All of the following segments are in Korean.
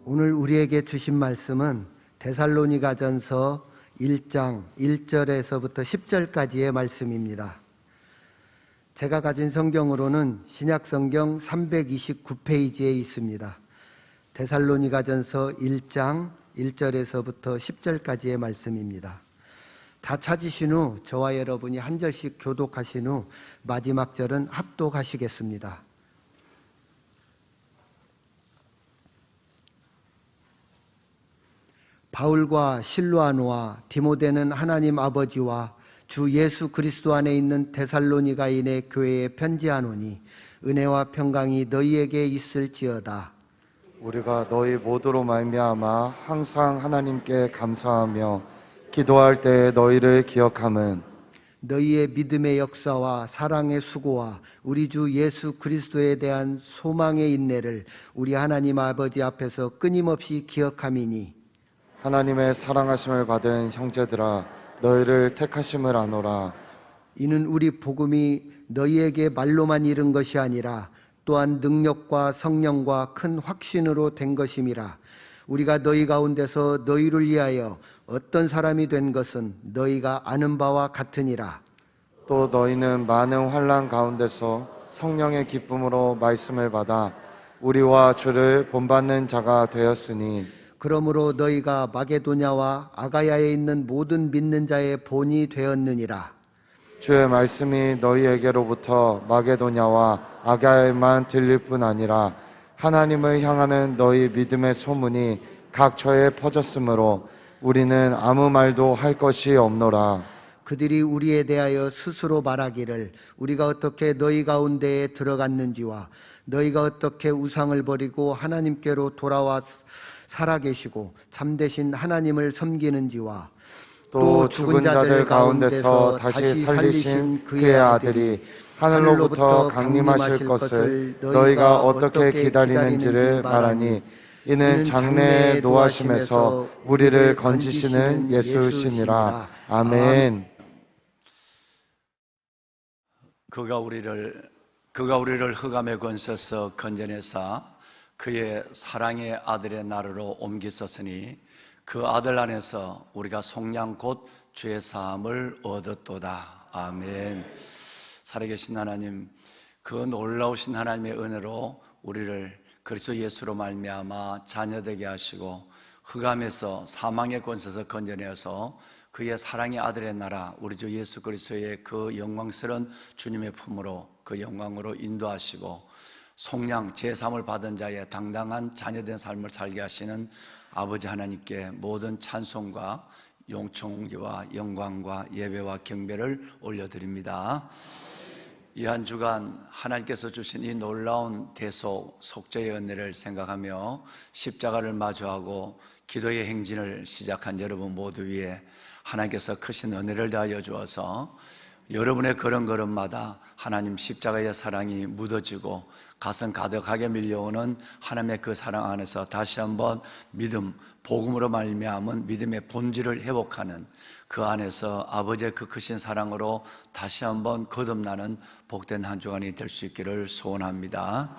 오늘 우리에게 주신 말씀은 데살로니가전서 1장 1절에서부터 10절까지의 말씀입니다. 제가 가진 성경으로는 신약성경 329페이지에 있습니다. 데살로니가전서 1장 1절에서부터 10절까지의 말씀입니다. 다 찾으신 후 저와 여러분이 한 절씩 교독하신 후 마지막 절은 합독하시겠습니다. 바울과 실로아노와 디모데는 하나님 아버지와 주 예수 그리스도 안에 있는 데살로니가인의 교회에 편지하노니 은혜와 평강이 너희에게 있을지어다. 우리가 너희 모두로 말미암아 항상 하나님께 감사하며 기도할 때 너희를 기억함은 너희의 믿음의 역사와 사랑의 수고와 우리 주 예수 그리스도에 대한 소망의 인내를 우리 하나님 아버지 앞에서 끊임없이 기억함이니 하나님의 사랑하심을 받은 형제들아 너희를 택하심을 아노라. 이는 우리 복음이 너희에게 말로만 이른 것이 아니라 또한 능력과 성령과 큰 확신으로 된 것임이라. 우리가 너희 가운데서 너희를 위하여 어떤 사람이 된 것은 너희가 아는 바와 같으니라. 또 너희는 많은 환난 가운데서 성령의 기쁨으로 말씀을 받아 우리와 주를 본받는 자가 되었으니 그러므로 너희가 마게도냐와 아가야에 있는 모든 믿는 자의 본이 되었느니라. 주의 말씀이 너희에게로부터 마게도냐와 아가야에만 들릴 뿐 아니라 하나님을 향하는 너희 믿음의 소문이 각처에 퍼졌으므로 우리는 아무 말도 할 것이 없노라. 그들이 우리에 대하여 스스로 말하기를 우리가 어떻게 너희 가운데에 들어갔는지와 너희가 어떻게 우상을 버리고 하나님께로 돌아와 살아계시고 참되신 하나님을 섬기는지와 또 죽은 자들 가운데서 다시 살리신 그의 아들이 하늘로부터 강림하실 것을 너희가 어떻게 기다리는지를 말하니 이는 장래의 노하심에서 우리를 건지시는 예수시니라. 아멘. 그가 우리를 흑암의 권세에서 건져내사 그의 사랑의 아들의 나라로 옮기셨으니 그 아들 안에서 우리가 속량 곧 죄 사함을 얻었도다. 아멘. 살아계신 하나님, 그 놀라우신 하나님의 은혜로 우리를 그리스도 예수로 말미암아 자녀되게 하시고 흑암에서 사망의 권세에서 건져내어서 그의 사랑의 아들의 나라 우리 주 예수 그리스도의 그 영광스러운 주님의 품으로 그 영광으로 인도하시고 속량 제3을 받은 자의 당당한 자녀된 삶을 살게 하시는 아버지 하나님께 모든 찬송과 용총기와 영광과 예배와 경배를 올려드립니다. 이 한 주간 하나님께서 주신 이 놀라운 대속 속죄의 은혜를 생각하며 십자가를 마주하고 기도의 행진을 시작한 여러분 모두 위에 하나님께서 크신 은혜를 다하여 주어서 여러분의 걸음걸음마다 하나님 십자가의 사랑이 묻어지고 가슴 가득하게 밀려오는 하나님의 그 사랑 안에서 다시 한번 믿음, 복음으로 말미암은 믿음의 본질을 회복하는 그 안에서 아버지의 그 크신 사랑으로 다시 한번 거듭나는 복된 한 주간이 될 수 있기를 소원합니다.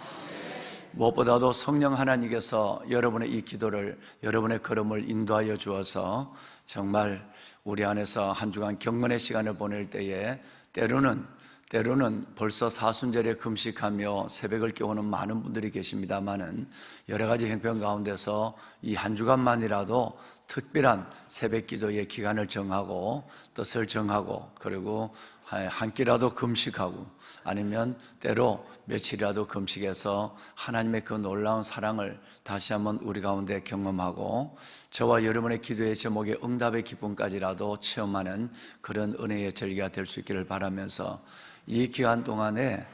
무엇보다도 성령 하나님께서 여러분의 이 기도를, 여러분의 걸음을 인도하여 주어서 정말 우리 안에서 한 주간 경건의 시간을 보낼 때에 때로는 벌써 사순절에 금식하며 새벽을 깨우는 많은 분들이 계십니다마는 여러 가지 형편 가운데서 이 한 주간만이라도 특별한 새벽 기도의 기간을 정하고 뜻을 정하고 그리고 한 끼라도 금식하고 아니면 때로 며칠이라도 금식해서 하나님의 그 놀라운 사랑을 다시 한번 우리 가운데 경험하고 저와 여러분의 기도의 제목의 응답의 기쁨까지라도 체험하는 그런 은혜의 절기가 될 수 있기를 바라면서 이 기간 동안에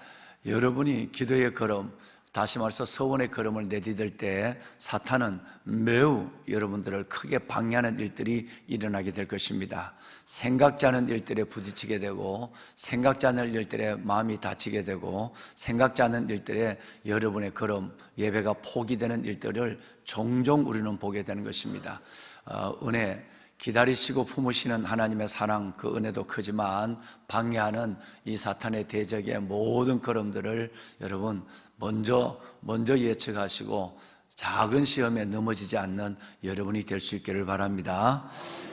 여러분이 기도의 걸음, 다시 말해서 서원의 걸음을 내디딜 때 사탄은 매우 여러분들을 크게 방해하는 일들이 일어나게 될 것입니다. 생각지 않은 일들에 부딪히게 되고 생각지 않은 일들에 마음이 다치게 되고 생각지 않은 일들에 여러분의 걸음, 예배가 포기되는 일들을 종종 우리는 보게 되는 것입니다. 은혜, 기다리시고 품으시는 하나님의 사랑, 그 은혜도 크지만 방해하는 이 사탄의 대적의 모든 걸음들을 여러분 먼저 예측하시고 작은 시험에 넘어지지 않는 여러분이 될 수 있기를 바랍니다.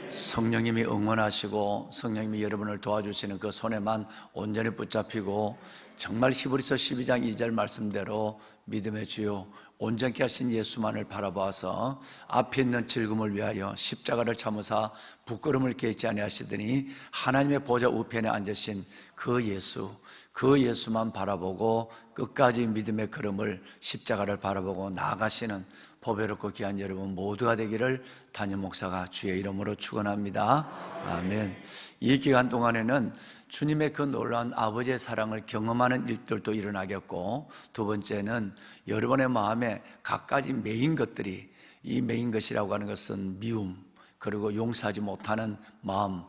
성령님이 응원하시고 성령님이 여러분을 도와주시는 그 손에만 온전히 붙잡히고 정말 히브리서 12장 2절 말씀대로 믿음의 주요 온전케 하신 예수만을 바라보아서 앞에 있는 즐거움을 위하여 십자가를 참으사 부끄러움을 깨지 아니하시더니 하나님의 보좌 우편에 앉으신 그 예수만 바라보고 끝까지 믿음의 걸음을 십자가를 바라보고 나아가시는 보배롭고 귀한 여러분 모두가 되기를 담임 목사가 주의 이름으로 축원합니다. 아멘. 이 기간 동안에는 주님의 그 놀라운 아버지의 사랑을 경험하는 일들도 일어나겠고, 두 번째는 여러분의 마음에 갖가지 매인 것들이, 이 매인 것이라고 하는 것은 미움, 그리고 용서하지 못하는 마음,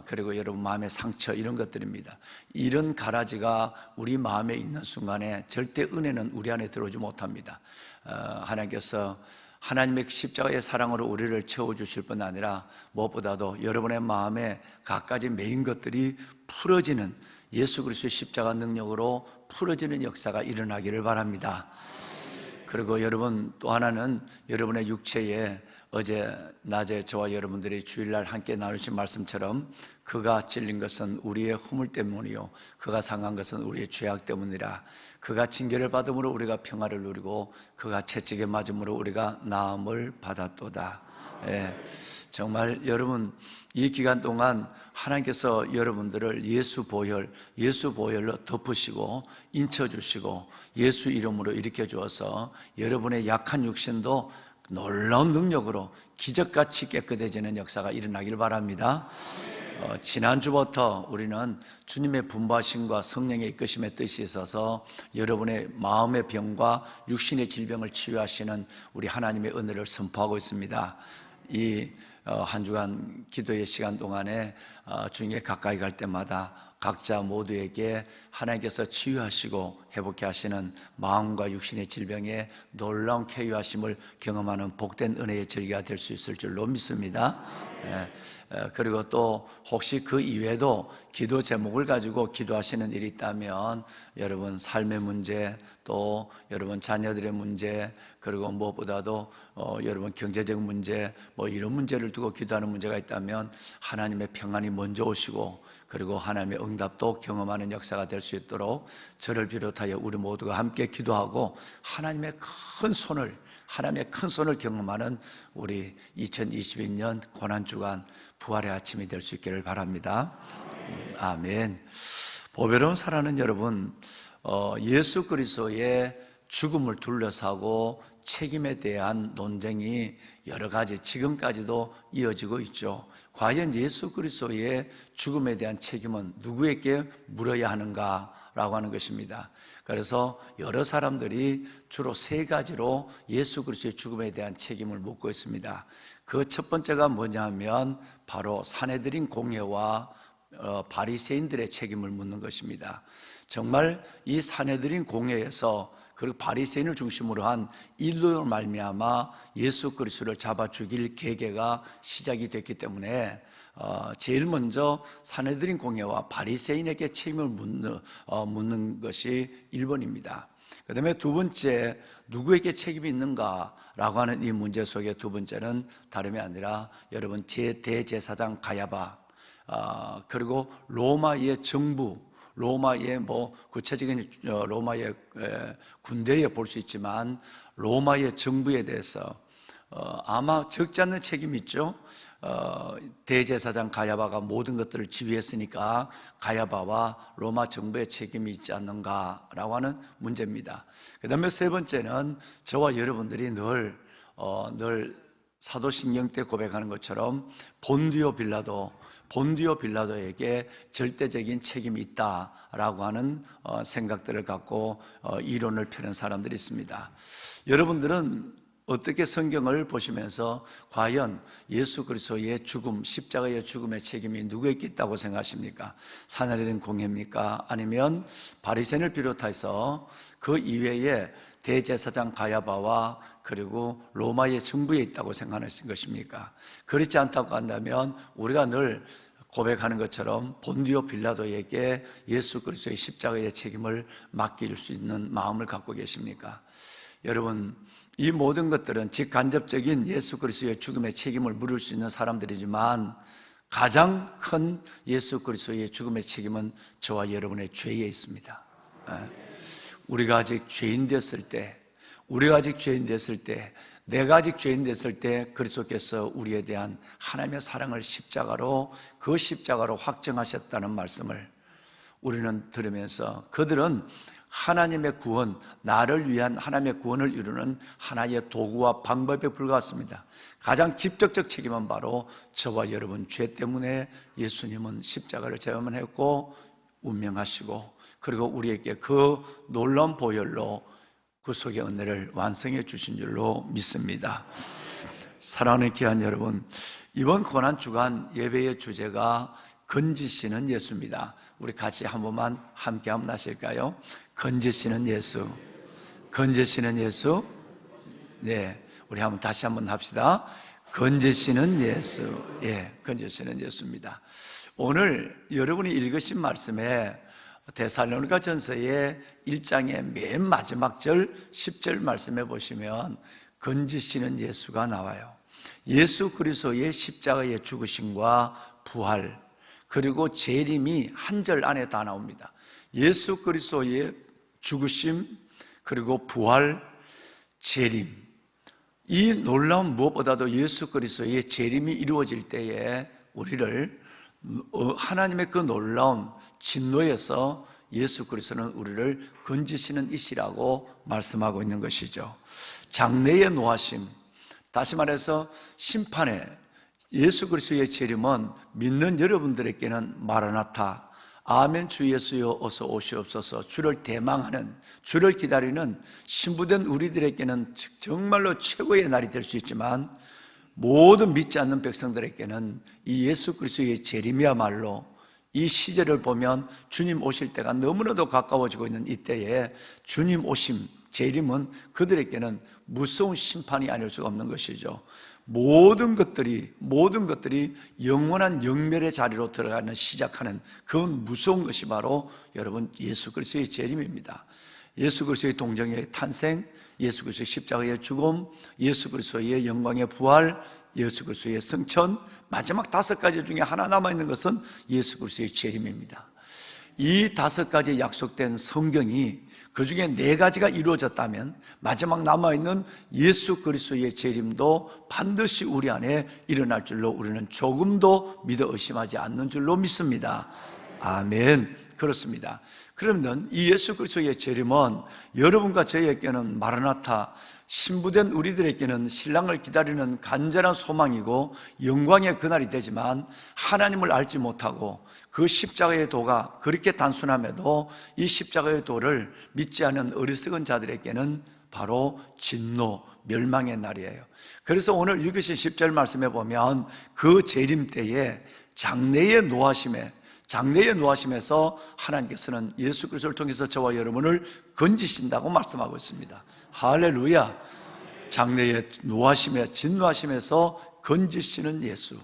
그리고 여러분 마음의 상처, 이런 것들입니다. 이런 가라지가 우리 마음에 있는 순간에 절대 은혜는 우리 안에 들어오지 못합니다. 하나님께서 하나님의 십자가의 사랑으로 우리를 채워주실 뿐 아니라 무엇보다도 여러분의 마음에 갖가지 매인 것들이 풀어지는, 예수 그리스도의 십자가 능력으로 풀어지는 역사가 일어나기를 바랍니다. 그리고 여러분 또 하나는 여러분의 육체에 어제 낮에 저와 여러분들이 주일날 함께 나누신 말씀처럼 그가 찔린 것은 우리의 허물 때문이요 그가 상한 것은 우리의 죄악 때문이라. 그가 징계를 받음으로 우리가 평화를 누리고 그가 채찍에 맞음으로 우리가 나음을 받았도다. 정말 여러분 이 기간 동안 하나님께서 여러분들을 예수 보혈로 덮으시고 인쳐주시고 예수 이름으로 일으켜 주어서 여러분의 약한 육신도 놀라운 능력으로 기적같이 깨끗해지는 역사가 일어나길 바랍니다. 지난주부터 우리는 주님의 분부하심과 성령의 이끄심의 뜻이 있어서 여러분의 마음의 병과 육신의 질병을 치유하시는 우리 하나님의 은혜를 선포하고 있습니다. 이 한 주간 기도의 시간 동안에 주님께 가까이 갈 때마다 각자 모두에게 하나님께서 치유하시고 회복케 하시는 마음과 육신의 질병에 놀라운 쾌유하심을 경험하는 복된 은혜의 절기가 될 수 있을 줄로 믿습니다. 그리고 또 혹시 그 이외에도 기도 제목을 가지고 기도하시는 일이 있다면 여러분 삶의 문제, 또 여러분 자녀들의 문제, 그리고 무엇보다도 여러분 경제적 문제, 뭐 이런 문제를 두고 기도하는 문제가 있다면 하나님의 평안이 먼저 오시고 그리고 하나님의 응답도 경험하는 역사가 될 수 있도록 저를 비롯하여 우리 모두가 함께 기도하고 하나님의 큰 손을 경험하는 우리 2022년 고난주간 부활의 아침이 될 수 있기를 바랍니다. 아멘. 보배로운 사랑하는 여러분, 예수 그리스도의 죽음을 둘러싸고 책임에 대한 논쟁이 여러 가지 지금까지도 이어지고 있죠. 과연 예수 그리스도의 죽음에 대한 책임은 누구에게 물어야 하는가라고 하는 것입니다. 그래서 여러 사람들이 주로 세 가지로 예수 그리스도의 죽음에 대한 책임을 묻고 있습니다. 그 첫 번째가 뭐냐면 바로 산헤드린 공회와 바리새인들의 책임을 묻는 것입니다. 정말 이 산헤드린 공회에서 그리고 바리새인을 중심으로 한 일로 말미암아 예수 그리스도를 잡아 죽일 계계가 시작이 됐기 때문에 제일 먼저 산헤드린 공회와 바리새인에게 책임을 묻는 것이 1번입니다. 그 다음에 두 번째, 누구에게 책임이 있는가라고 하는 이 문제 속에 두 번째는 다름이 아니라 여러분 대제사장 가야바, 그리고 로마의 정부, 로마의 뭐 구체적인 로마의 군대에 볼 수 있지만 로마의 정부에 대해서 아마 적지 않는 책임이 있죠. 대제사장 가야바가 모든 것들을 지휘했으니까 가야바와 로마 정부의 책임이 있지 않는가라고 하는 문제입니다. 그 다음에 세 번째는 저와 여러분들이 늘 사도신경 때 고백하는 것처럼 본디오 빌라도에게 절대적인 책임이 있다라고 하는 생각들을 갖고 이론을 펴는 사람들이 있습니다. 여러분들은 어떻게 성경을 보시면서 과연 예수 그리스도의 죽음, 십자가의 죽음의 책임이 누구에게 있다고 생각하십니까? 산헤드린 공회입니까? 아니면 바리새인을 비롯해서 그 이외에 대제사장 가야바와 그리고 로마의 정부에 있다고 생각하는 것입니까? 그렇지 않다고 한다면 우리가 늘 고백하는 것처럼 본디오 빌라도에게 예수 그리스도의 십자가의 책임을 맡길 수 있는 마음을 갖고 계십니까? 여러분, 이 모든 것들은 직간접적인 예수 그리스도의 죽음의 책임을 물을 수 있는 사람들이지만 가장 큰 예수 그리스도의 죽음의 책임은 저와 여러분의 죄에 있습니다. 우리가 아직 죄인 됐을 때, 내가 아직 죄인 됐을 때 그리스도께서 우리에 대한 하나님의 사랑을 그 십자가로 확정하셨다는 말씀을 우리는 들으면서, 그들은 하나님의 구원, 나를 위한 하나님의 구원을 이루는 하나의 도구와 방법에 불과했습니다. 가장 직접적 책임은 바로 저와 여러분 죄 때문에 예수님은 십자가를 제어했고 운명하시고, 그리고 우리에게 그 놀라운 보혈로 구속의 은혜를 완성해 주신 줄로 믿습니다. 사랑하는 귀한 여러분, 이번 고난주간 예배의 주제가 건지시는 예수입니다. 우리 같이 한 번만 함께 한번 하실까요? 건지시는 예수, 건지시는 예수. 네, 우리 한번 다시 한번 합시다. 건지시는 예수. 건지시는 예수입니다. 오늘 여러분이 읽으신 말씀에 데살로니가 전서의 1장의 맨 마지막 절 10절 말씀해 보시면 건지시는 예수가 나와요. 예수 그리스도의 십자가의 죽으심과 부활, 그리고 재림이 한 절 안에 다 나옵니다. 예수 그리스도의 죽으심, 그리고 부활, 재림, 이 놀라운 무엇보다도 예수 그리스도의 재림이 이루어질 때에 우리를 하나님의 그 놀라운 진노에서 예수 그리스도는 우리를 건지시는 이시라고 말씀하고 있는 것이죠. 장래의 노하심, 다시 말해서 심판에 예수 그리스도의 재림은 믿는 여러분들에게는 마라나타, 아멘 주 예수여 어서 오시옵소서, 주를 대망하는, 주를 기다리는 신부된 우리들에게는 정말로 최고의 날이 될 수 있지만, 모든 믿지 않는 백성들에게는 이 예수 그리스도의 재림이야말로 이 시절을 보면 주님 오실 때가 너무나도 가까워지고 있는 이때에 주님 오심, 재림은 그들에게는 무서운 심판이 아닐 수가 없는 것이죠. 모든 것들이 영원한 영멸의 자리로 들어가는 시작하는 그건 무서운 것이 바로 여러분 예수 그리스도의 재림입니다. 예수 그리스도의 동정의 탄생, 예수 그리스도의 십자가의 죽음, 예수 그리스도의 영광의 부활, 예수 그리스도의 승천, 마지막 5가지 중에 하나 남아있는 것은 예수 그리스도의 재림입니다. 이 5가지 약속된 성경이 그 중에 4가지가 이루어졌다면 마지막 남아있는 예수 그리스도의 재림도 반드시 우리 안에 일어날 줄로 우리는 조금도 믿어 의심하지 않는 줄로 믿습니다. 아멘. 그렇습니다. 그러면 이 예수 그리스도의 재림은 여러분과 저희에게는 마라나타, 신부된 우리들에게는 신랑을 기다리는 간절한 소망이고 영광의 그날이 되지만, 하나님을 알지 못하고 그 십자가의 도가 그렇게 단순함에도 이 십자가의 도를 믿지 않은 어리석은 자들에게는 바로 진노, 멸망의 날이에요. 그래서 오늘 읽으신 10절 말씀에 보면 그 재림 때에 장래의 노하심에서 하나님께서는 예수 그리스도를 통해서 저와 여러분을 건지신다고 말씀하고 있습니다. 할렐루야. 장래의 노하심에, 진노하심에서 건지시는 예수.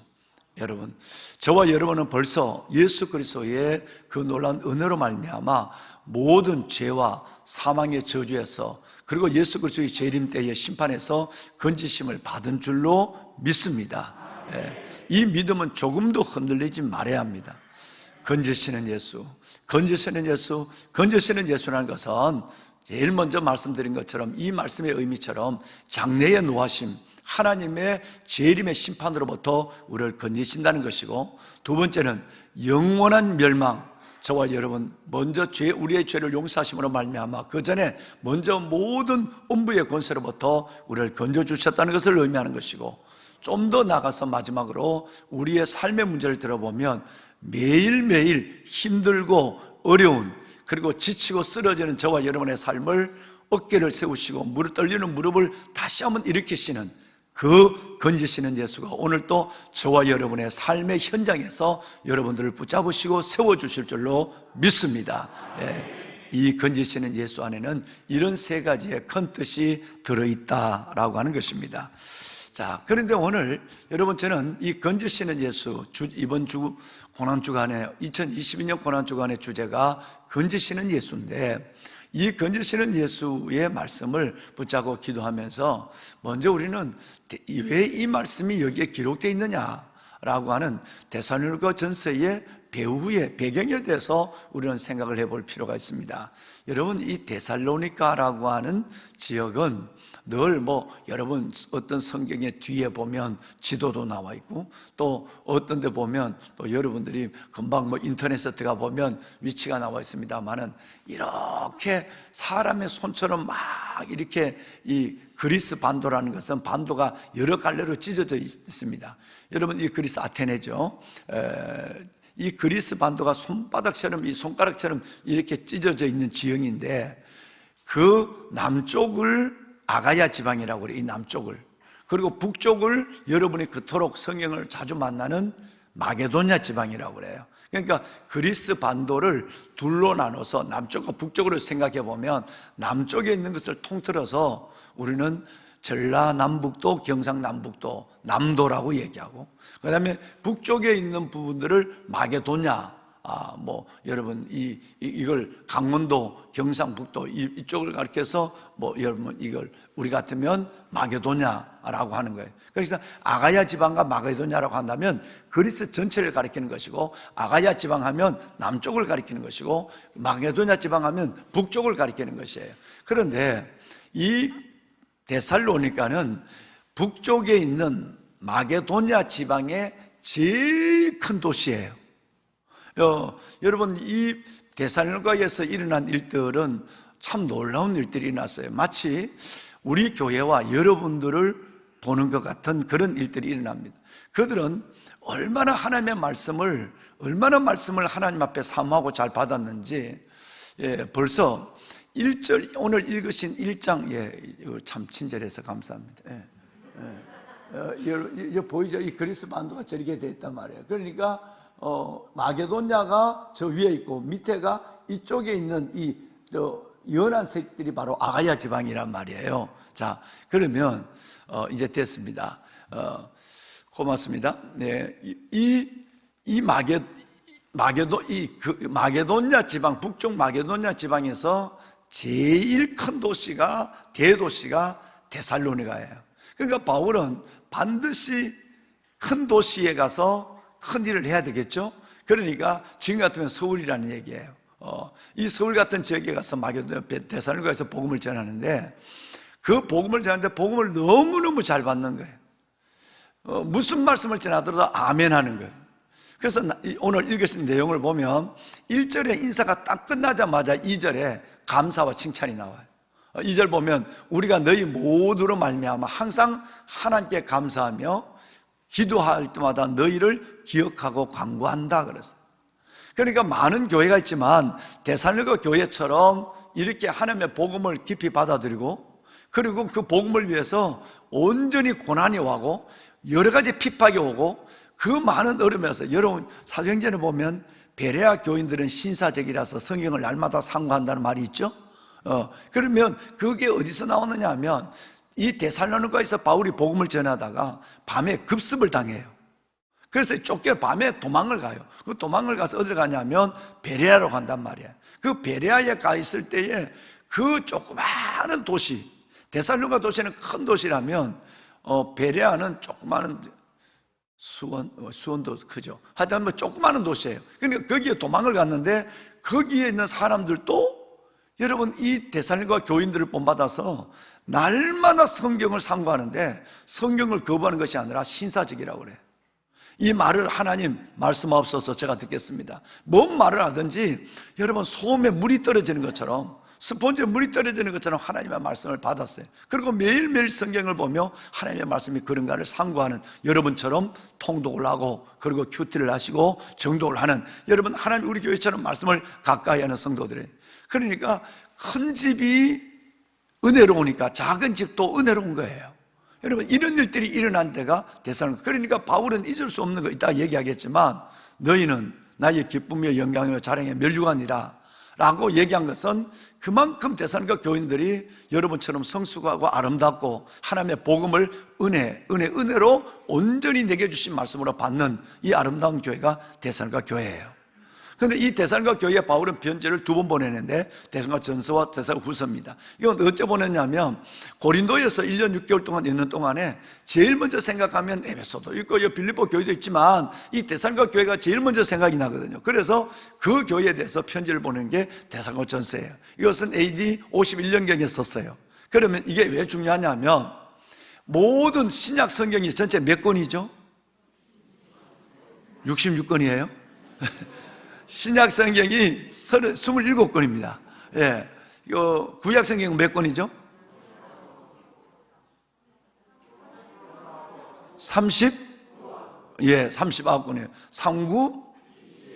여러분, 저와 여러분은 벌써 예수 그리스도의 그 놀라운 은혜로 말미암아 모든 죄와 사망의 저주에서, 그리고 예수 그리스도의 재림 때의 심판에서 건지심을 받은 줄로 믿습니다. 이 믿음은 조금도 흔들리지 말아야 합니다. 건지시는 예수, 건지시는 예수, 건지시는 예수라는 것은 제일 먼저 말씀드린 것처럼 이 말씀의 의미처럼 장래의 노하심, 하나님의 재림의 심판으로부터 우리를 건지신다는 것이고, 두 번째는 영원한 멸망, 저와 여러분 먼저 우리의 죄를 용서하심으로 말미암아 그 전에 먼저 모든 음부의 권세로부터 우리를 건져주셨다는 것을 의미하는 것이고, 좀 더 나가서 마지막으로 우리의 삶의 문제를 들어보면 매일매일 힘들고 어려운, 그리고 지치고 쓰러지는 저와 여러분의 삶을 어깨를 세우시고 떨리는 무릎을 다시 한번 일으키시는 그 건지시는 예수가 오늘 또 저와 여러분의 삶의 현장에서 여러분들을 붙잡으시고 세워주실 줄로 믿습니다. 이 건지시는 예수 안에는 이런 3가지의 큰 뜻이 들어있다라고 하는 것입니다. 자, 그런데 오늘 여러분, 저는 이 건지시는 예수, 이번 주 고난주간에 2022년 고난주간의 주제가 건지시는 예수인데, 이 건지시는 예수의 말씀을 붙잡고 기도하면서 먼저 우리는 왜 이 말씀이 여기에 기록되어 있느냐라고 하는 데살로니가 전서의 배후의 배경에 대해서 우리는 생각을 해볼 필요가 있습니다. 여러분, 이 데살로니가라고 하는 지역은 늘 여러분 어떤 성경의 뒤에 보면 지도도 나와 있고, 또 어떤 데 보면 또 여러분들이 금방 인터넷에 들어가 보면 위치가 나와 있습니다만은, 이렇게 사람의 손처럼 막 이렇게 이 그리스 반도라는 것은 반도가 여러 갈래로 찢어져 있습니다. 여러분, 이 그리스 아테네죠. 이 그리스 반도가 손바닥처럼, 이 손가락처럼 이렇게 찢어져 있는 지형인데, 그 남쪽을 아가야 지방이라고 그래요. 이 남쪽을. 그리고 북쪽을 여러분이 그토록 성경을 자주 만나는 마게도냐 지방이라고 그래요. 그러니까 그리스 반도를 둘로 나눠서 남쪽과 북쪽으로 생각해 보면, 남쪽에 있는 것을 통틀어서 우리는 전라남북도, 경상남북도, 남도라고 얘기하고, 그 다음에 북쪽에 있는 부분들을 마게도냐, 여러분, 이걸 강원도, 경상북도 이쪽을 가리켜서 여러분 이걸 우리 같으면 마게도냐라고 하는 거예요. 그래서 아가야 지방과 마게도냐라고 한다면 그리스 전체를 가리키는 것이고, 아가야 지방 하면 남쪽을 가리키는 것이고, 마게도냐 지방 하면 북쪽을 가리키는 것이에요. 그런데 이 데살로니가는 북쪽에 있는 마게도냐 지방의 제일 큰 도시예요. 여러분, 이 데살로니가에서 일어난 일들은 참 놀라운 일들이 일어났어요. 마치 우리 교회와 여러분들을 보는 것 같은 그런 일들이 일어납니다. 그들은 얼마나 말씀을 하나님 앞에 사모하고 잘 받았는지, 벌써 1절, 오늘 읽으신 1장, 참 친절해서 감사합니다. 이제 보이죠? 이 그리스 반도가 저렇게 되어 있단 말이에요. 그러니까 마게도냐가 저 위에 있고, 밑에가 이쪽에 있는 이 연한 색들이 바로 아가야 지방이란 말이에요. 자, 그러면 이제 됐습니다. 고맙습니다. 네, 마게도냐 지방, 북쪽 마게도냐 지방에서 제일 큰 도시가, 대도시가 데살로니가예요. 그러니까 바울은 반드시 큰 도시에 가서 큰 일을 해야 되겠죠. 그러니까 지금 같으면 서울이라는 얘기예요. 이 서울 같은 지역에 가서 마게도냐, 데살로니가에서 복음을 전하는데, 그 복음을 전하는데 복음을 너무너무 잘 받는 거예요. 무슨 말씀을 전하더라도 아멘 하는 거예요. 그래서 오늘 읽으신 내용을 보면 1절에 인사가 딱 끝나자마자 2절에 감사와 칭찬이 나와요. 2절 보면 우리가 너희 모두로 말미암아 항상 하나님께 감사하며 기도할 때마다 너희를 기억하고 간구한다 그랬어요. 그러니까 많은 교회가 있지만 데살로니가 교회처럼 이렇게 하나님의 복음을 깊이 받아들이고, 그리고 그 복음을 위해서 온전히 고난이 오고 여러 가지 핍박이 오고, 그 많은 어려움에서, 여러분 사도행전에 보면 베레아 교인들은 신사적이라서 성경을 날마다 상고한다는 말이 있죠. 그러면 그게 어디서 나오느냐 하면, 이 데살로니가에서 바울이 복음을 전하다가 밤에 급습을 당해요. 그래서 쫓겨 밤에 도망을 가요. 그 도망을 가서 어디를 가냐면 베레아로 간단 말이에요. 그 베레아에 가 있을 때에 그 조그마한 도시, 데살로니가 도시는 큰 도시라면 베레아는 조그마한 수원도 크죠. 하여튼 조그마한 도시예요. 그러니까 거기에 도망을 갔는데, 거기에 있는 사람들도 여러분 이 데살로니가 교인들을 본받아서 날마다 성경을 상고하는데, 성경을 거부하는 것이 아니라 신사적이라고 그래요. 이 말을 하나님 말씀하옵소서 제가 듣겠습니다. 뭔 말을 하든지 여러분 소금에 물이 떨어지는 것처럼, 스폰지에 물이 떨어지는 것처럼 하나님의 말씀을 받았어요. 그리고 매일매일 성경을 보며 하나님의 말씀이 그런가를 상고하는 여러분처럼 통독을 하고, 그리고 큐티를 하시고 정독을 하는 여러분, 하나님 우리 교회처럼 말씀을 가까이 하는 성도들이에요. 그러니까 큰 집이 은혜로우니까 작은 집도 은혜로운 거예요. 여러분, 이런 일들이 일어난 데가 데살로니가. 그러니까 바울은 잊을 수 없는 거 이따 얘기하겠지만, 너희는 나의 기쁨이요 영광이요 자랑의 멸류관이라 라고 얘기한 것은 그만큼 데살로니가 교인들이 여러분처럼 성숙하고 아름답고 하나님의 복음을 은혜로 온전히 내게 주신 말씀으로 받는 이 아름다운 교회가 데살로니가 교회예요. 근데 이 데살로니가 교회에 바울은 편지를 2번 보내는데 데살로니가 전서와 데살로니가 후서입니다. 이건 어째 보냈냐면 고린도에서 1년 6개월 동안 있는 동안에 제일 먼저 생각하면 에베소도 있고 빌립보 교회도 있지만 이 데살로니가 교회가 제일 먼저 생각이 나거든요. 그래서 그 교회에 대해서 편지를 보낸 게 데살로니가 전서예요. 이것은 AD 51년경에 썼어요. 그러면 이게 왜 중요하냐면 모든 신약 성경이 전체 몇 권이죠? 66권이에요. 신약 성경이 27권입니다. 예. 구약 성경은 몇 권이죠? 39권이에요. 39,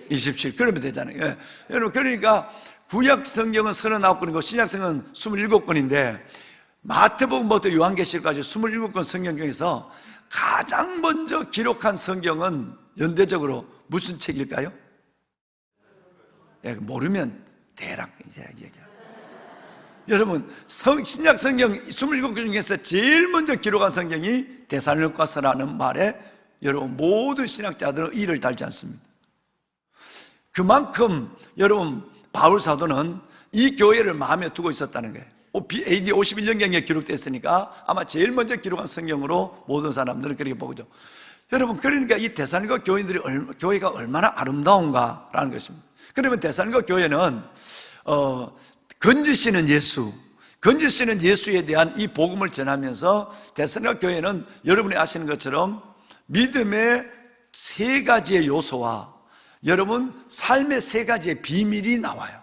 27. 그러면 되잖아요. 예. 여러분, 그러니까 구약 성경은 39권이고 신약 성경은 27권인데 마태복음부터 요한계시록까지 27권 성경 중에서 가장 먼저 기록한 성경은 연대적으로 무슨 책일까요? 모르면 대략 얘기해요. 여러분, 신약 성경 27권 중에서 제일 먼저 기록한 성경이 데살로니가서라는 말에 여러분 모든 신학자들은 이를 달지 않습니다. 그만큼 여러분 바울 사도는 이 교회를 마음에 두고 있었다는 거예요. AD 51년경에 기록됐으니까 아마 제일 먼저 기록한 성경으로 모든 사람들은 그렇게 보죠. 여러분, 그러니까 이 데살로니가 교회가 얼마나 아름다운가라는 것입니다. 그러면 데살로니가 교회는 건지시는 예수에 대한 이 복음을 전하면서 데살로니가 교회는 여러분이 아시는 것처럼 믿음의 3가지의 요소와 여러분 삶의 3가지의 비밀이 나와요.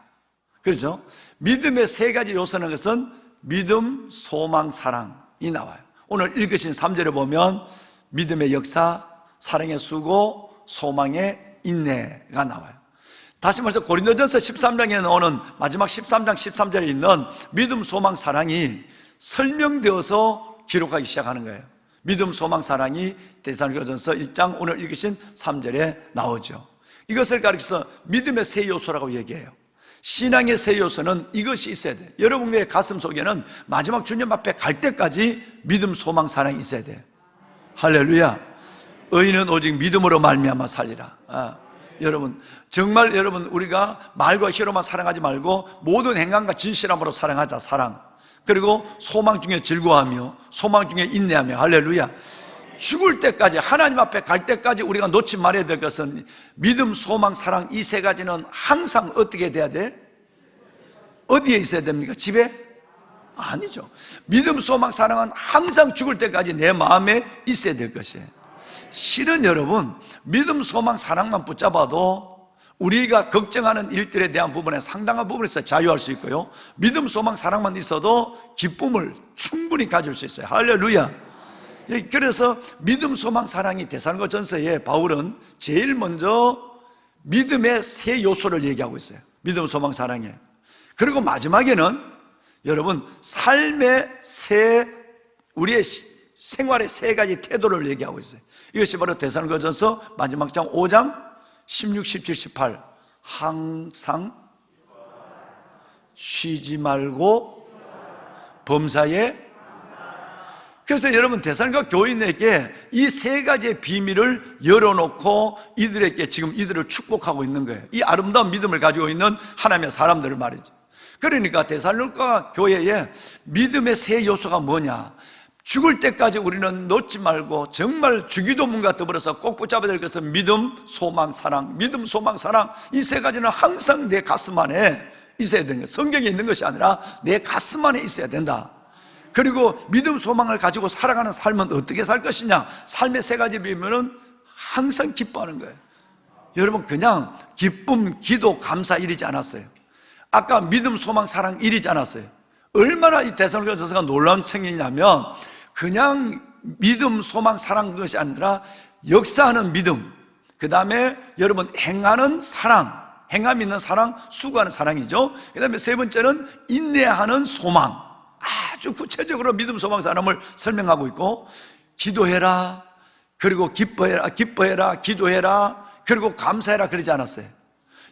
그렇죠? 믿음의 3가지 요소는 것은 믿음, 소망, 사랑이 나와요. 오늘 읽으신 3절에 보면 믿음의 역사, 사랑의 수고, 소망의 인내가 나와요. 다시 말해서 고린도전서 13장에 나오는 마지막 13장 13절에 있는 믿음, 소망, 사랑이 설명되어서 기록하기 시작하는 거예요. 믿음, 소망, 사랑이 데살로니가전서 1장 오늘 읽으신 3절에 나오죠. 이것을 가리켜서 믿음의 3 요소라고 얘기해요. 신앙의 3 요소는 이것이 있어야 돼요. 여러분의 가슴 속에는 마지막 주님 앞에 갈 때까지 믿음, 소망, 사랑이 있어야 돼요. 할렐루야. 의인은 오직 믿음으로 말미암아 살리라. 여러분, 정말 여러분 우리가 말과 혀로만 사랑하지 말고 모든 행함과 진실함으로 사랑하자. 사랑. 그리고 소망 중에 즐거워하며 소망 중에 인내하며. 할렐루야. 죽을 때까지 하나님 앞에 갈 때까지 우리가 놓지 말아야 될 것은 믿음, 소망, 사랑 이 3가지는 항상 어떻게 돼야 돼? 어디에 있어야 됩니까? 집에? 아니죠. 믿음, 소망, 사랑은 항상 죽을 때까지 내 마음에 있어야 될 것이에요. 실은 여러분 믿음, 소망, 사랑만 붙잡아도 우리가 걱정하는 일들에 대한 부분에 상당한 부분에서 자유할 수 있고요, 믿음, 소망, 사랑만 있어도 기쁨을 충분히 가질 수 있어요. 할렐루야. 그래서 믿음, 소망, 사랑이 데살로니가전서에 바울은 제일 먼저 믿음의 3 요소를 얘기하고 있어요. 믿음, 소망, 사랑에. 그리고 마지막에는 여러분 삶의 우리의 생활의 3가지 태도를 얘기하고 있어요. 이것이 바로 데살로니가전서 마지막 장 5장 16, 17, 18. 항상 쉬지 말고 범사에. 그래서 여러분 데살로니가 교인에게 이 3가지의 비밀을 열어놓고 이들에게 지금 이들을 축복하고 있는 거예요. 이 아름다운 믿음을 가지고 있는 하나님의 사람들을 말이죠. 그러니까 데살로니가 교회에 믿음의 3 요소가 뭐냐? 죽을 때까지 우리는 놓지 말고 정말 주기도문과 더불어서 꼭 붙잡아야 될 것은 믿음, 소망, 사랑. 믿음, 소망, 사랑 이 3가지는 항상 내 가슴 안에 있어야 되는 거예요. 성경에 있는 것이 아니라 내 가슴 안에 있어야 된다. 그리고 믿음, 소망을 가지고 살아가는 삶은 어떻게 살 것이냐? 삶의 3가지 비밀은 항상 기뻐하는 거예요. 여러분 그냥 기쁨, 기도, 감사 이르지 않았어요. 아까 믿음, 소망, 사랑 이르지 않았어요. 얼마나 이 데살로니가전서가 놀라운 책이냐면 그냥 믿음, 소망, 사랑 것이 아니라 역사하는 믿음, 그 다음에 여러분 행하는 사랑, 행함 있는 사랑, 수고하는 사랑이죠. 그 다음에 3번째는 인내하는 소망. 아주 구체적으로 믿음, 소망, 사랑을 설명하고 있고, 기도해라, 그리고 기뻐해라, 기도해라, 그리고 감사해라 그러지 않았어요.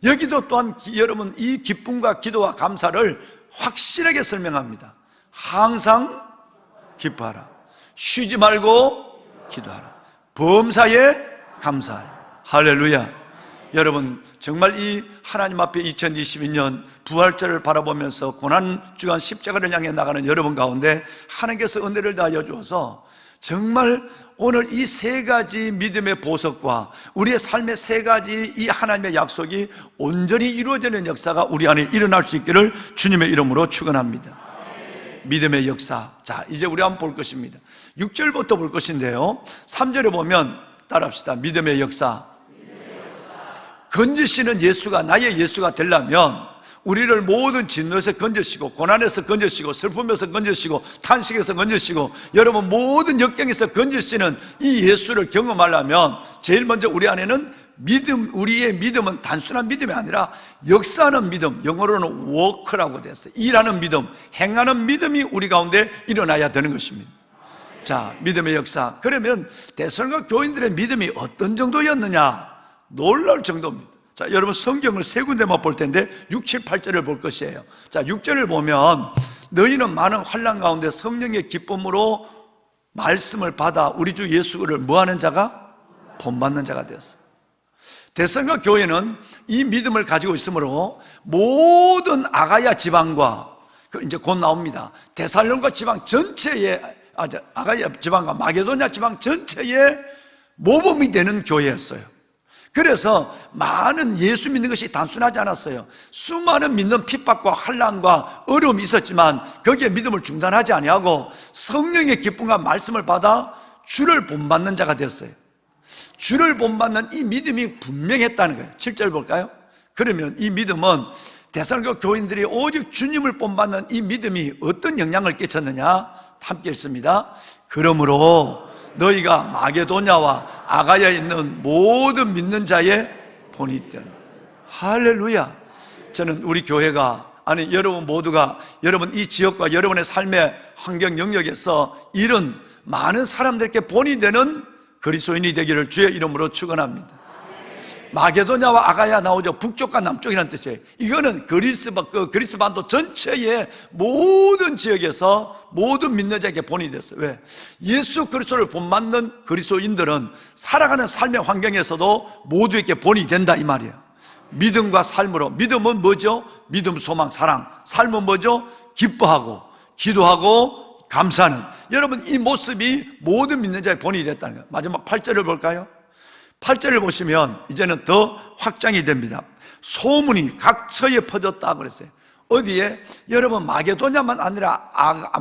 여기도 또한 여러분 이 기쁨과 기도와 감사를 확실하게 설명합니다. 항상 기뻐하라, 쉬지 말고 기도하라, 범사에 감사하라. 할렐루야. 여러분 정말 이 하나님 앞에 2022년 부활절을 바라보면서 고난주간 십자가를 향해 나가는 여러분 가운데 하나님께서 은혜를 다하여 주어서 정말 오늘 이 세 가지 믿음의 보석과 우리의 삶의 세 가지 이 하나님의 약속이 온전히 이루어지는 역사가 우리 안에 일어날 수 있기를 주님의 이름으로 축원합니다. 믿음의 역사. 자, 이제 우리 한번 볼 것입니다. 6절부터 볼 것인데요, 3절에 보면 따라합시다. 믿음의 역사. 건지시는 예수가, 나의 예수가 되려면 우리를 모든 진노에서 건져시고, 고난에서 건져시고, 슬픔에서 건져시고, 탄식에서 건져시고, 여러분 모든 역경에서 건져시는 이 예수를 경험하려면 제일 먼저 우리 안에는 믿음, 우리의 믿음은 단순한 믿음이 아니라 역사하는 믿음, 영어로는 워크라고 됐어요. 일하는 믿음, 행하는 믿음이 우리 가운데 일어나야 되는 것입니다. 자, 믿음의 역사. 그러면 데살로니가 교인들의 믿음이 어떤 정도였느냐? 놀라울 정도입니다. 자, 여러분 성경을 세 군데만 볼 텐데 6, 7, 8절을 볼 것이에요. 자, 6절을 보면 너희는 많은 환난 가운데 성령의 기쁨으로 말씀을 받아 우리 주 예수를 뭐하는 자가? 본받는 자가 되었어요. 데살로니가 교회는 이 믿음을 가지고 있으므로 모든 아가야 지방과 이제 곧 나옵니다. 데살로니가 지방 전체에 아가야 지방과 마게도냐 지방 전체에 모범이 되는 교회였어요. 그래서 많은 예수 믿는 것이 단순하지 않았어요. 수많은 믿는 핍박과 환난과 어려움이 있었지만 거기에 믿음을 중단하지 아니하고 성령의 기쁨과 말씀을 받아 주를 본받는 자가 되었어요. 주를 본받는 이 믿음이 분명했다는 거예요. 7절 볼까요? 그러면 이 믿음은 데살로니가 교인들이 오직 주님을 본받는 이 믿음이 어떤 영향을 끼쳤느냐? 함께 읽습니다. 그러므로 너희가 마게도냐와 아가야에 있는 모든 믿는 자의 본이 되는. 할렐루야. 저는 우리 교회가, 아니 여러분 모두가, 여러분 이 지역과 여러분의 삶의 환경 영역에서 이런 많은 사람들께 본이 되는 그리스도인이 되기를 주의 이름으로 축원합니다. 마게도냐와 아가야 나오죠. 북쪽과 남쪽이라는 뜻이에요. 이거는 그리스 반도 전체의 모든 지역에서 모든 믿는 자에게 본이 됐어요. 왜? 예수 그리스도를 본받는 그리스도인들은 살아가는 삶의 환경에서도 모두에게 본이 된다 이 말이에요. 믿음과 삶으로. 믿음은 뭐죠? 믿음, 소망, 사랑. 삶은 뭐죠? 기뻐하고 기도하고 감사하는. 여러분 이 모습이 모든 믿는 자의 본이 됐다는 거예요. 마지막 8절을 볼까요? 8절을 보시면 이제는 더 확장이 됩니다. 소문이 각처에 퍼졌다 그랬어요. 어디에? 여러분 마게도냐만 아니라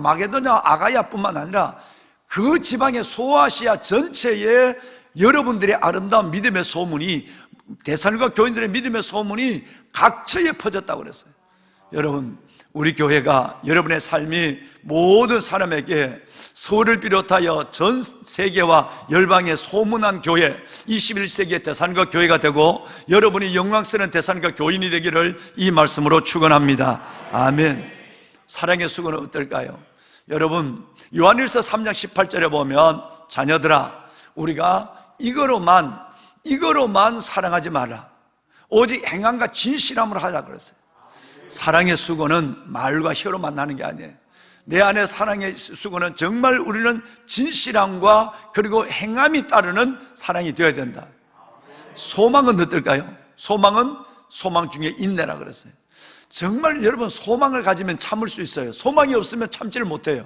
마게도냐 아가야뿐만 아니라 그 지방의 소아시아 전체에 여러분들의 아름다운 믿음의 소문이, 데살로니가 교인들의 믿음의 소문이 각처에 퍼졌다고 그랬어요. 여러분 우리 교회가, 여러분의 삶이 모든 사람에게 서울을 비롯하여 전 세계와 열방에 소문난 교회, 21세기의 데살로니가 교회가 되고 여러분이 영광스러운 데살로니가 교인이 되기를 이 말씀으로 축원합니다. 아멘. 사랑의 수고는 어떨까요? 여러분 요한일서 3장 18절에 보면 자녀들아 우리가 이거로만 사랑하지 마라. 오직 행함과 진실함으로 하자 그랬어요. 사랑의 수고는 말과 혀로 만나는 게 아니에요. 내 안에 사랑의 수고는 정말 우리는 진실함과 그리고 행함이 따르는 사랑이 되어야 된다. 소망은 어떨까요? 소망은 소망 중에 인내라 그랬어요. 정말 여러분 소망을 가지면 참을 수 있어요. 소망이 없으면 참지를 못해요.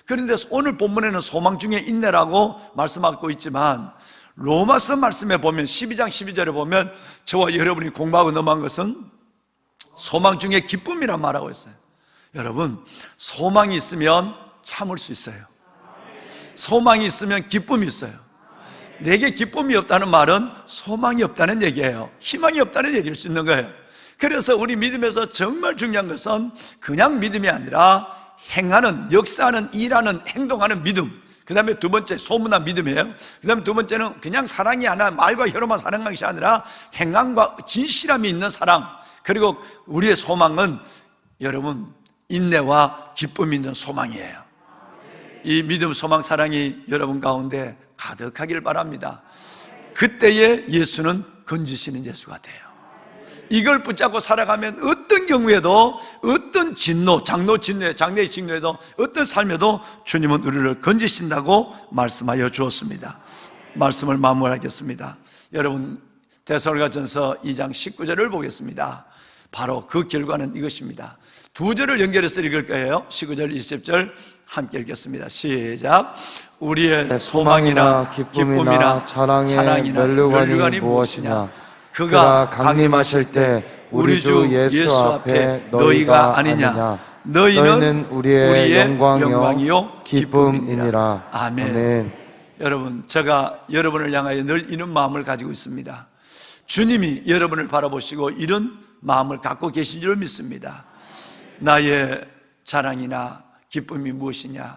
그런데 오늘 본문에는 소망 중에 인내라고 말씀하고 있지만 로마서 말씀에 보면 12장 12절에 보면 저와 여러분이 공부하고 넘어간 것은 소망 중에 기쁨이란 말하고 있어요. 여러분 소망이 있으면 참을 수 있어요. 소망이 있으면 기쁨이 있어요. 내게 기쁨이 없다는 말은 소망이 없다는 얘기예요. 희망이 없다는 얘기일 수 있는 거예요. 그래서 우리 믿음에서 정말 중요한 것은 그냥 믿음이 아니라 행하는, 역사하는, 일하는, 행동하는 믿음. 그 다음에 두 번째 소문난 믿음이에요. 그 다음에 두 번째는 그냥 사랑이 아니라 말과 혀로만 사랑하는 것이 아니라 행함과 진실함이 있는 사랑. 그리고 우리의 소망은 여러분 인내와 기쁨이 있는 소망이에요. 이 믿음, 소망, 사랑이 여러분 가운데 가득하길 바랍니다. 그때에 예수는 건지시는 예수가 돼요. 이걸 붙잡고 살아가면 어떤 경우에도, 어떤 진노, 장래의 진노에도, 어떤 삶에도 주님은 우리를 건지신다고 말씀하여 주었습니다. 말씀을 마무리하겠습니다. 여러분 데살로니가전서 2장 19절을 보겠습니다. 바로 그 결과는 이것입니다. 두 절을 연결해서 읽을 거예요. 19절, 20절 함께 읽겠습니다. 시작. 우리의 소망이나 기쁨이나 자랑이나 면류관이 무엇이냐? 그가 강림하실 때 우리 주 예수 앞에 너희가 아니냐? 너희는 우리의 영광이요 기쁨이니라. 아멘. 여러분, 제가 여러분을 향하여 늘 이런 마음을 가지고 있습니다. 주님이 여러분을 바라보시고 이런 마음을 갖고 계신 줄 믿습니다. 나의 자랑이나 기쁨이 무엇이냐?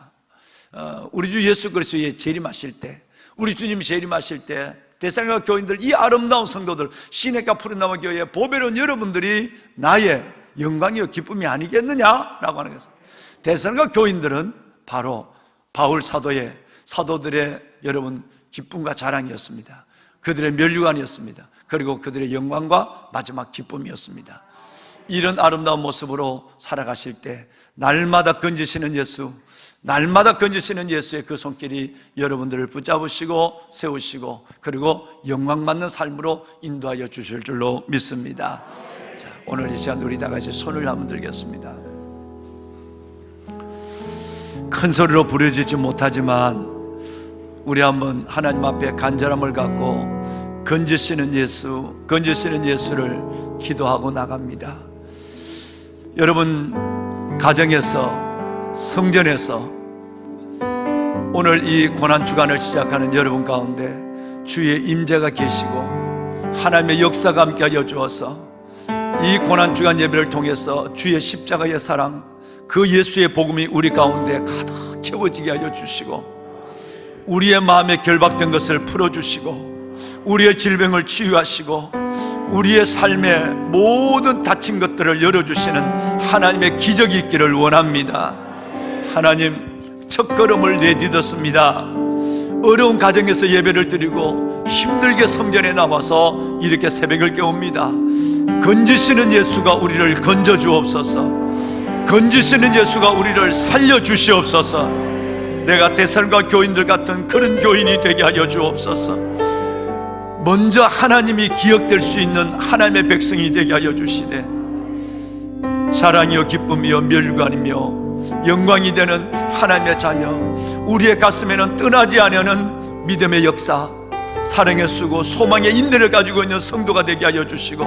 우리 주 예수 그리스도의 재림하실 때, 우리 주님 재림하실 때 데살로니가 교인들, 이 아름다운 성도들, 시내가 푸른나무 교회의 보배로운 여러분들이 나의 영광이요 기쁨이 아니겠느냐라고 하는 것입니다. 데살로니가 교인들은 바로 바울 사도들의 여러분 기쁨과 자랑이었습니다. 그들의 면류관이었습니다. 그리고 그들의 영광과 마지막 기쁨이었습니다. 이런 아름다운 모습으로 살아가실 때 날마다 건지시는 예수, 날마다 건지시는 예수의 그 손길이 여러분들을 붙잡으시고 세우시고 그리고 영광받는 삶으로 인도하여 주실 줄로 믿습니다. 자, 오늘 이 시간 우리 다 같이 손을 한번 들겠습니다. 큰 소리로 부르짖지 못하지만 우리 한번 하나님 앞에 간절함을 갖고 건지시는 예수를 기도하고 나갑니다. 여러분, 가정에서, 성전에서 오늘 이 고난주간을 시작하는 여러분 가운데 주의 임재가 계시고 하나님의 역사가 함께하여 주어서 이 고난주간 예배를 통해서 주의 십자가의 사랑, 그 예수의 복음이 우리 가운데 가득 채워지게 하여 주시고 우리의 마음에 결박된 것을 풀어주시고 우리의 질병을 치유하시고 우리의 삶의 모든 닫힌 것들을 열어주시는 하나님의 기적이 있기를 원합니다. 하나님, 첫걸음을 내딛었습니다. 어려운 가정에서 예배를 드리고 힘들게 성전에 나와서 이렇게 새벽을 깨웁니다. 건지시는 예수가 우리를 건져주옵소서. 건지시는 예수가 우리를 살려주시옵소서. 내가 데살로니가 교인들 같은 그런 교인이 되게 하여 주옵소서. 먼저 하나님이 기억될 수 있는 하나님의 백성이 되게 하여 주시되 자랑이요 기쁨이요 면류관이며 영광이 되는 하나님의 자녀, 우리의 가슴에는 떠나지 않는 믿음의 역사, 사랑의 수고, 소망의 인내를 가지고 있는 성도가 되게 하여 주시고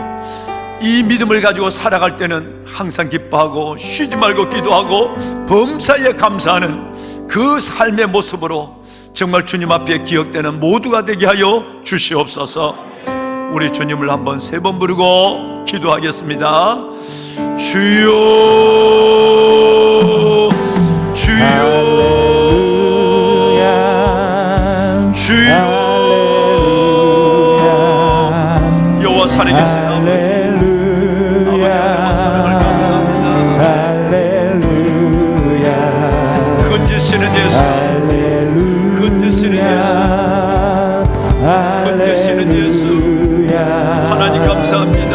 이 믿음을 가지고 살아갈 때는 항상 기뻐하고 쉬지 말고 기도하고 범사에 감사하는 그 삶의 모습으로 정말 주님 앞에 기억되는 모두가 되게 하여 주시옵소서. 우리 주님을 한번 3번 부르고 기도하겠습니다. 주여, 주여, 주여. 여호와 살아계신 아버지, 아버지와 사랑을 감사합니다. 건지시는 예수, 건지시는 예수, 건지시는 예수, 하나님 감사합니다.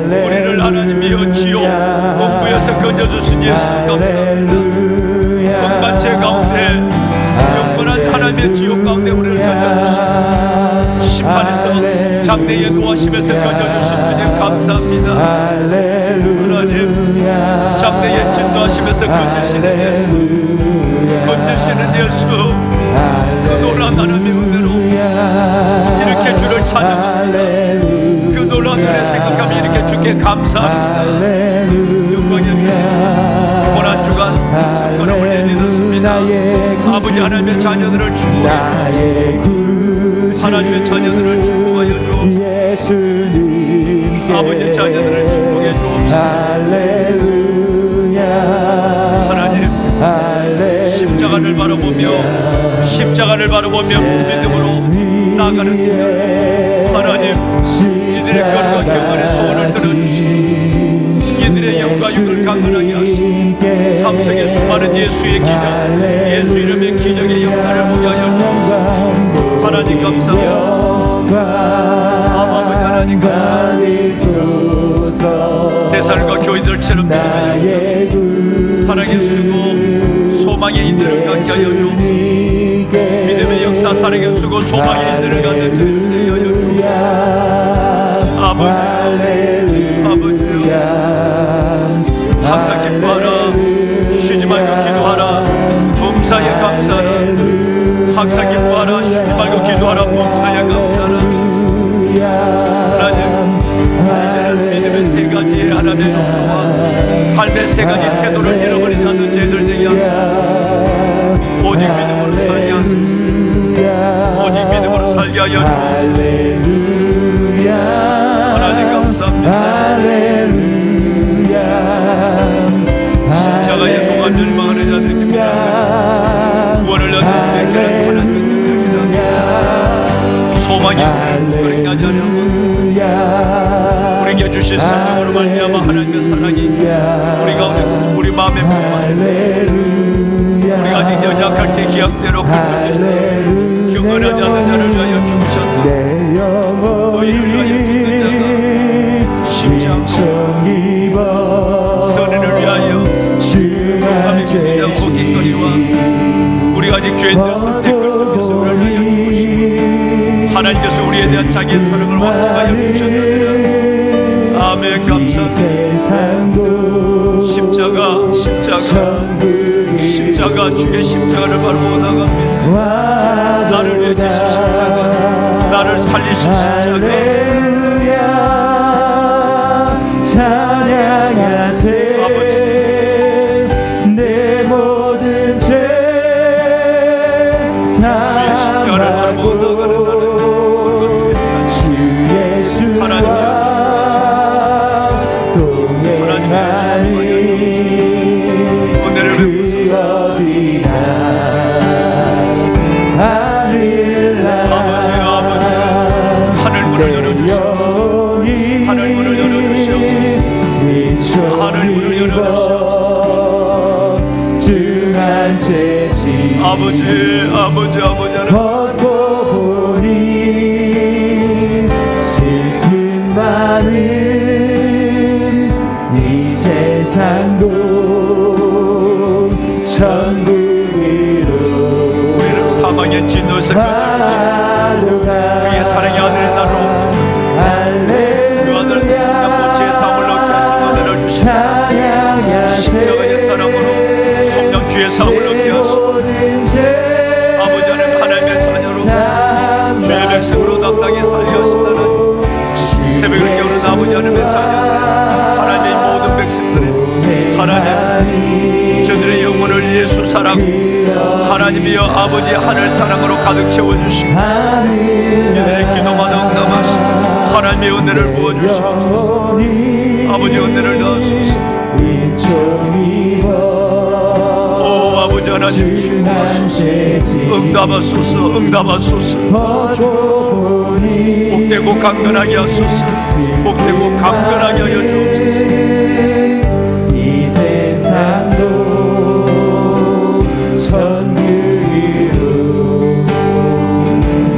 우리를 하나님이여 지옥 원부에서 건져주신 예수 감사합니다. 영반체 가운데 영원한 하나님의 지옥 가운데 우리를 건져주신, 심판에서 장래의 노하심에서 건져주신 주님 감사합니다. 하나님, 장래의 진노하심에서 건지시는 예수, 건지시는 예수, 그 놀라운 하나님의 은혜로 이렇게 주를 찬양합니다. 그 놀라운 은혜 생각하며 이렇게 주께 감사합니다. 영광의 주님, 고난주간 손가락을 내딛었습니다. 아버지 하나님의 자녀들을 축복하여 주옵소서. 하나님의 자녀들을 축복하여 주옵소서. 아버지의 자녀들을 축복해 주옵소서. 하나님, 십자가를 바라보며 믿음으로 나아가는 이들, 하나님, 이들의 거룩한 경건의 소원을 들어주시고 이들의 영과 육을 강건하게 하시고 삶 속에 수많은 예수의 기적, 예수 이름의 기적의 역사를 보게 하여 주옵소서. 하나님 감사합니다. 아버지 하나님 감사합니다. 데살로니가 교인들처럼 믿음의 역사, 사랑의 수고, 소망의 인들을 갖게 하여 주옵소서. 믿음의 역사, 사랑의 수고, 소망의 인들을 갖게 하여 주옵소서. 아버지요. 항상 기뻐하라. 쉬지 말고 기도하라. 범사에 감사하라. 항상 기뻐하라. 쉬지 말고 기도하라. 범사에 감사하라. 하나님, 이제는 믿음의 세 가지의 하나님의 역사와 삶의 세 가지 태도를 잃어버리지 않는 죄들 되게 하소서. 오직 믿음으로 살게 하소서. 오직 믿음으로 살게 하여 주옵소서. 하나님 감사합니다. 십자가의 동안 멸망하는 자들에게 미안하시고 구원을 얻는 백개는 하나님의 능력이다. 소망이 우리를 부끄럽게 하지 않으려고 우리에게 주신 성령으로 말미암아 하나님의 사랑이 우리 가운데 우리 마음에 품어하는 우리가 아직 연약할 때 기약대로 그리스도께서 경건하지 않는 자를 위하여 죽으셨다. 너희를 위하여 죽는 자가 심지 않고 선인을 위하여 하나님의 주님의 고깃거리와 우리가 아직 죄인 되었을 때 그리스도께서 우리를 위하여 죽으시고 하나님께서 우리에 대한 자기의 사랑을 확증하여 주셨느니라. 아멘. 감사합니다. 십자가 주의 십자가를 바르고 나갑니다. 나를 위해 지신 십자가, 나를 살리신 십자가. 찬양하세 아버지, 내 모든 죄 주의 십자가를 바르고 나가는 나를 주 예수 하나님이여 은혜를 베푸소서. 아버지, 하늘 문을 열어주시옵소서. 하늘 문을 열어주시옵소서. 하늘 문을 열어주시옵소서. 아버지 벗고 보니 슬픈 마음 이 세상도 천국으로 우리를 사망의 진노에서 건져주시고 그의 사랑의 아들의 나로 옮기소서. 그 아들은 성령과 제사함을 얻게 하신 은혜를 주시고 십자가의 사랑으로 성령 주의 사함을 얻게 하시고 아버지 하나님 하나님의 자녀로 주의 백성으로 당당히 살게 하신다는 새벽을 깨우는 아버지 하나님의 자녀들 하나님의 모든 백성들의 하나님 저들의 영혼을 예수 사랑 하나님이여 아버지의 하늘 사랑으로 가득 채워주시고 이들의 기도마다 응답하시고 하나님의 은혜를 부어주시옵소서. 아버지 은혜를 넣으소서. 오 아버지 하나님 축복하소서. 응답하소서. 복되고 강건하게 하소서. 복되고 강건하게 하여 주옵소서. 이 세상도 천국으로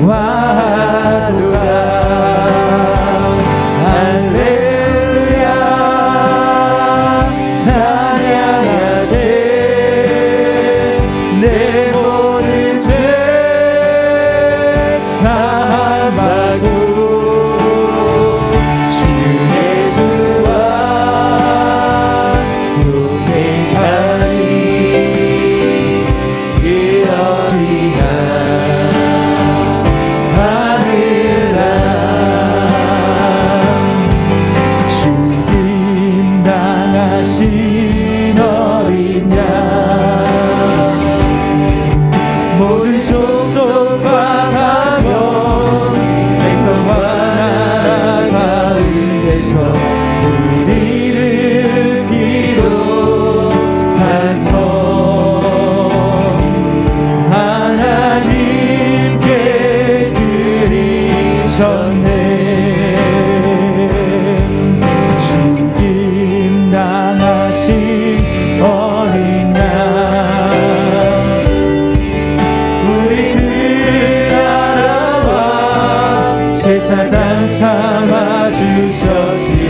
와도다. 할렐루야 찬양하세 내 모든 죄 사함하고 주 예수와 동행하니 그러리라. 하늘아 죽임 당하신 어린 양 모든 족속과 가면 백성과 나라 가운데서 우리를 비롯하서 하나님께 드리셨네. 죽임 당하신 어린 양 우리들을 알아와 제사장 삼아 주셨으니